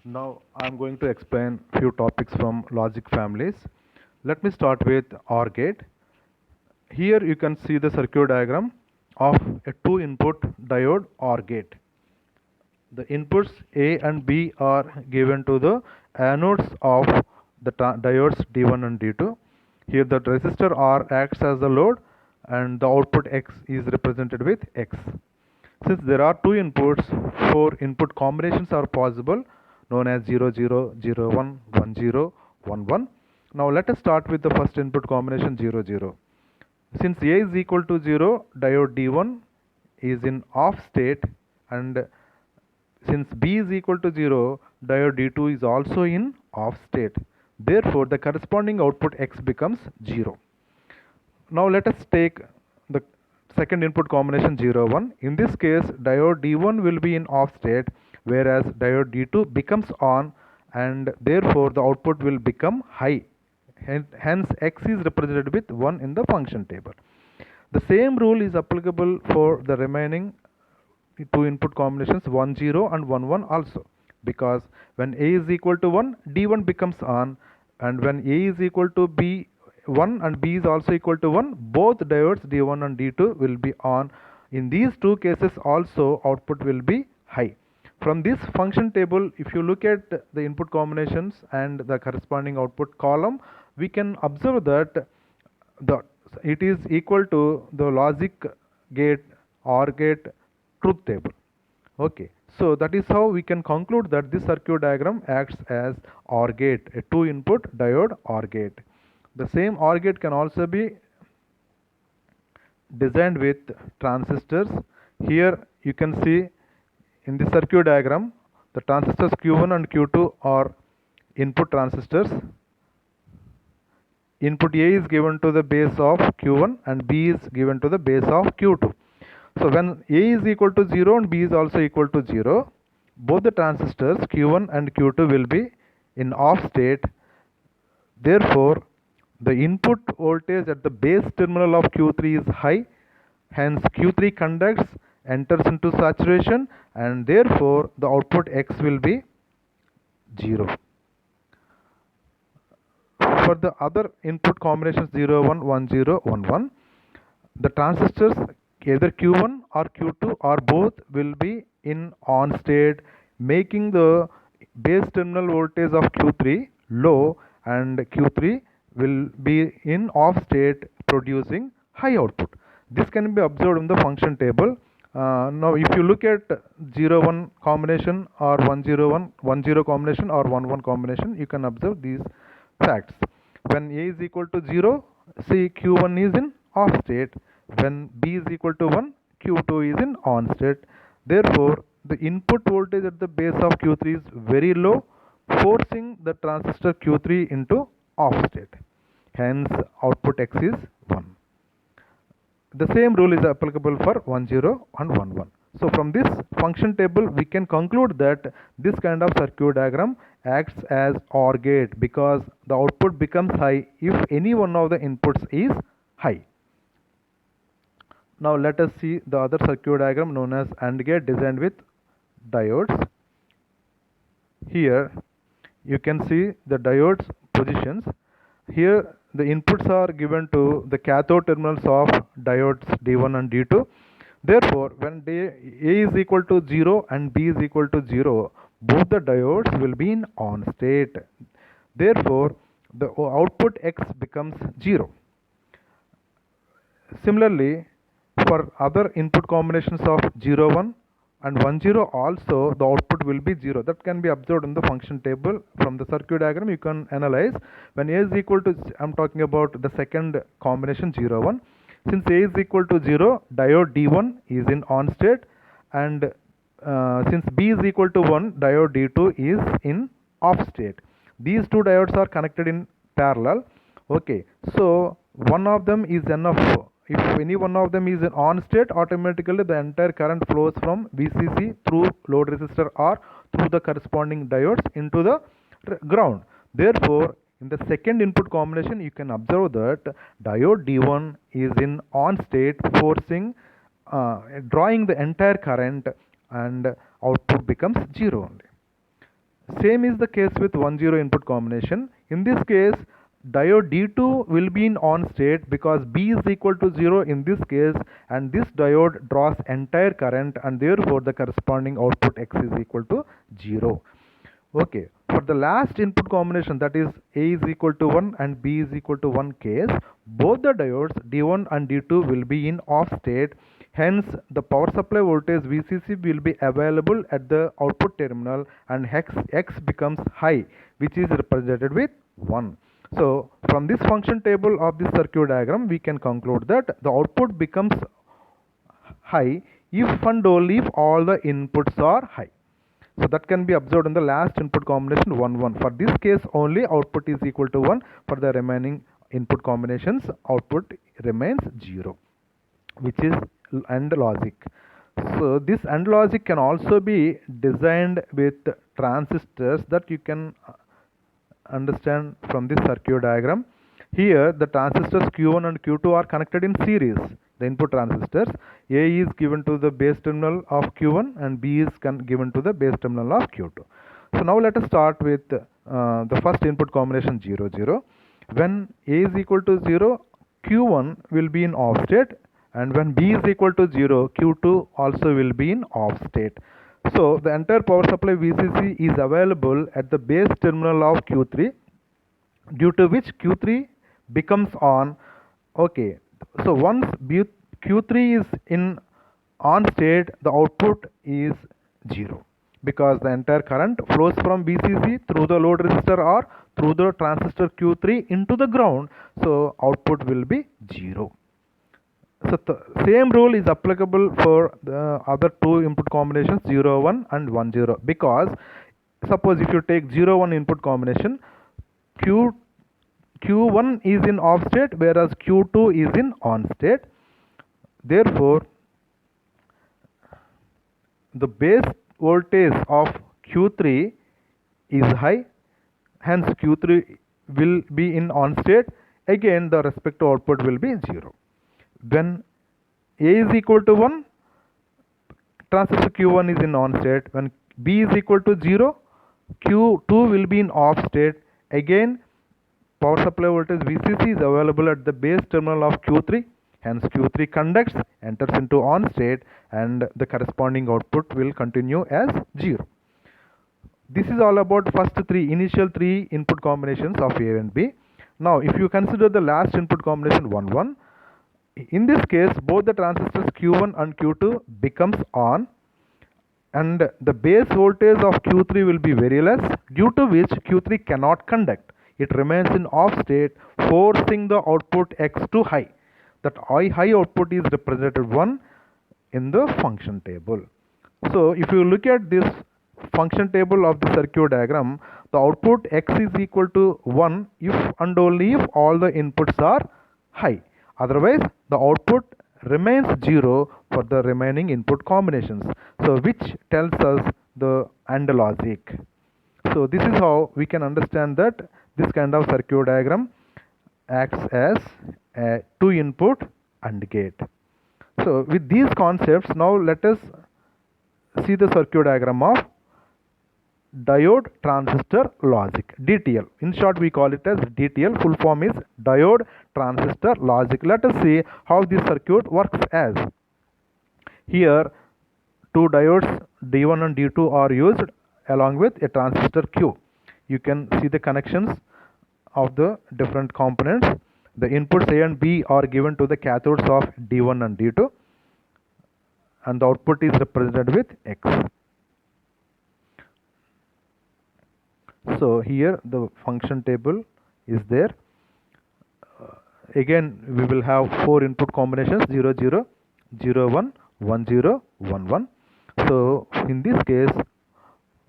Now I'm going to explain few topics from logic families. Let me start with OR gate. Here you can see the circuit diagram of a two input diode OR gate. The inputs A and B are given to the anodes of the diodes D1 and D2. Here the resistor R acts as the load and the output X is represented with X. Since there are two inputs, four input combinations are possible known as 0, 0, 0, 1, 1, 0, 1, 1. Now let us start with the first input combination 0, 0. Since A is equal to 0, diode D1 is in off state, and since B is equal to 0, diode D2 is also in off state. Therefore, the corresponding output X becomes 0. Now let us take the second input combination 0, 1. In this case, diode D1 will be in off state, whereas diode D2 becomes on, and therefore the output will become high. Hence, X is represented with 1 in the function table. The same rule is applicable for the remaining two input combinations 1, 0 and 1, 1 also, because when A is equal to 1, D1 becomes on, and when A is equal to B 1 and B is also equal to 1, both diodes D1 and D2 will be on. In these two cases also output will be high. From this function table, if you look at the input combinations and the corresponding output column, we can observe that it is equal to the logic gate OR gate truth table. Okay, so that is how we can conclude that this circuit diagram acts as OR gate, a two input diode OR gate. The same OR gate can also be designed with transistors. Here you can see in the circuit diagram the transistors Q1 and Q2 are input transistors. Input A is given to the base of Q1 and B is given to the base of Q2. So when A is equal to 0 and B is also equal to 0, both the transistors Q1 and Q2 will be in off state. Therefore, the input voltage at the base terminal of Q3 is high. Hence, Q3 conducts, enters into saturation, and therefore the output X will be 0. For the other input combinations 0, 1, 1, 0, 1, 1, the transistors either Q1 or Q2 or both will be in on state, making the base terminal voltage of Q3 low, and Q3 will be in off state, producing high output. This can be observed in the function table. Now if you look at 0, 1 combination or 1, 0, 1, 1, 0 combination or 1, 1 combination, you can observe these facts. When A is equal to 0, see Q1 is in off state. When B is equal to 1, Q2 is in on state. Therefore, the input voltage at the base of Q3 is very low, forcing the transistor Q3 into off state. Hence, output X is 1. The same rule is applicable for 1, 0 and 1, 1. So from this function table, we can conclude that this kind of circuit diagram acts as OR gate, because the output becomes high if any one of the inputs is high. Now let us see the other circuit diagram known as AND gate, designed with diodes. Here you can see the diodes positions. Here the inputs are given to the cathode terminals of diodes D1 and D2. Therefore, when A is equal to 0 and B is equal to 0, both the diodes will be in on state. Therefore, the output X becomes 0. Similarly, for other input combinations of 0, 1 and 1, 0 also, the output will be 0. That can be observed in the function table. From the circuit diagram, you can analyze when A is equal to, I'm talking about the second combination 0, 1. Since A is equal to 0, diode D1 is in on state, and since B is equal to 1, diode D2 is in off state. These two diodes are connected in parallel. Okay, so one of them is enough. If any one of them is in on state, automatically the entire current flows from VCC through load resistor R through the corresponding diodes into the ground. Therefore, in the second input combination, you can observe that diode D1 is in on state, forcing drawing the entire current, and output becomes 0 only. Same is the case with 1-0 input combination. In this case, diode D2 will be in on state because B is equal to 0 in this case, and this diode draws entire current, and therefore the corresponding output X is equal to 0. Okay, for the last input combination, that is A is equal to 1 and B is equal to 1 case, both the diodes D1 and D2 will be in off state. Hence, the power supply voltage VCC will be available at the output terminal, and X becomes high, which is represented with 1. So, from this function table of this circuit diagram, we can conclude that the output becomes high if and only if all the inputs are high. So that can be observed in the last input combination 1 1. For this case only, output is equal to 1. For the remaining input combinations, output remains 0, which is AND logic. So this AND logic can also be designed with transistors that you can understand from this circuit diagram. Here the transistors Q1 and Q2 are connected in series. The input transistors, A is given to the base terminal of Q1 and B is given to the base terminal of Q2. So now let us start with the first input combination 0 0. When A is equal to 0, Q1 will be in off state, and when B is equal to 0, Q2 also will be in off state. So the entire power supply VCC is available at the base terminal of Q3, due to which Q3 becomes on. Okay, so once Q3 is in on state, the output is 0, because the entire current flows from VCC through the load resistor or through the transistor Q3 into the ground, so output will be 0. So the same rule is applicable for the other two input combinations 0 1 and 1 0, because suppose if you take 0 1 input combination, Q1 is in off state whereas Q2 is in on state. Therefore, the base voltage of Q3 is high, hence Q3 will be in on state. Again, the respective output will be 0. When A is equal to 1, transistor Q1 is in on state. When B is equal to 0, Q2 will be in off state. Again, power supply voltage VCC is available at the base terminal of Q3. Hence Q3 conducts, enters into on state, and the corresponding output will continue as 0. This is all about initial three input combinations of A and B. Now, if you consider the last input combination 1 1, in this case both the transistors Q1 and Q2 becomes on, and the base voltage of Q3 will be very less, due to which Q3 cannot conduct. It remains in off state, forcing the output X to high. That high output is represented 1 in the function table. So if you look at this function table of the circuit diagram, the output X is equal to 1 if and only if all the inputs are high. Otherwise, the output remains 0 for the remaining input combinations. So which tells us the AND logic. So this is how we can understand that this kind of circuit diagram acts as a two input AND gate. So with these concepts, now let us see the circuit diagram of diode transistor logic, DTL. In short, we call it as DTL. Full form is diode transistor logic. Let us see how this circuit works as. Here two diodes D1 and D2 are used along with a transistor Q. You can see the connections of the different components. The inputs A and B are given to the cathodes of D1 and D2, and the output is represented with X. So here the function table is there. Again we will have four input combinations 0 0, 0 1, 1 0, 1 1. So in this case,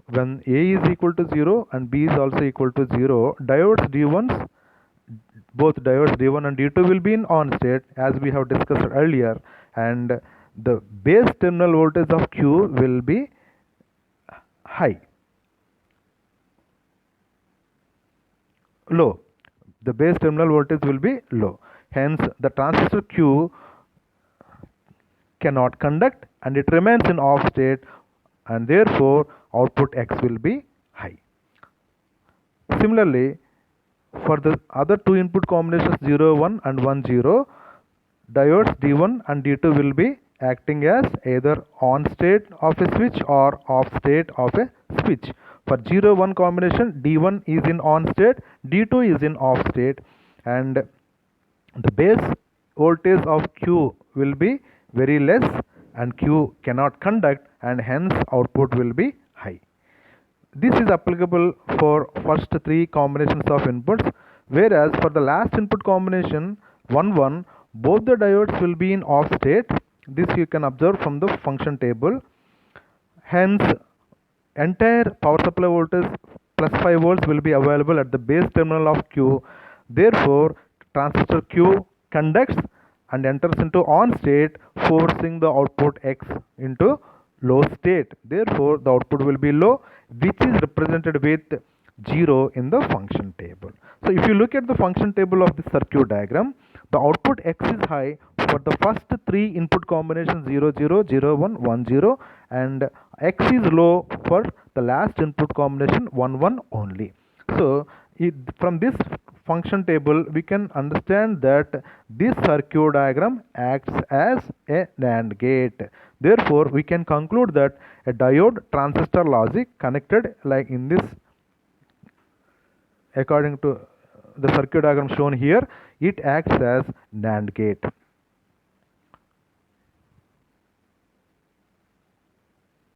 when A is equal to 0 and B is also equal to 0, diodes D1s, both diodes D1 and D2 will be in on state as we have discussed earlier, and the base terminal voltage of Q will be high. Low. The base terminal voltage will be low. Hence, the transistor Q cannot conduct and it remains in off state, and therefore output X will be high. Similarly, for the other two input combinations 0 1 and 1 0, diodes D1 and D2 will be acting as either on state of a switch or off state of a switch. For 0 1 combination, D1 is in on state, D2 is in off state, and the base voltage of Q will be very less and Q cannot conduct, and hence output will be high. This is applicable for first three combinations of inputs, whereas for the last input combination 1 1, both the diodes will be in off state. This you can observe from the function table. Hence, entire power supply voltage plus 5 volts will be available at the base terminal of Q. Therefore, transistor Q conducts and enters into on state, forcing the output X into low state. Therefore, the output will be low, which is represented with 0 in the function table. So, if you look at the function table of the circuit diagram, the output X is high for the first three input combinations 0 0, 0 1, 1 0, and X is low for the last input combination 1 1 only. So, from this function table we can understand that this circuit diagram acts as a NAND gate. Therefore, we can conclude that a diode transistor logic connected like in this, according to the circuit diagram shown here, it acts as NAND gate.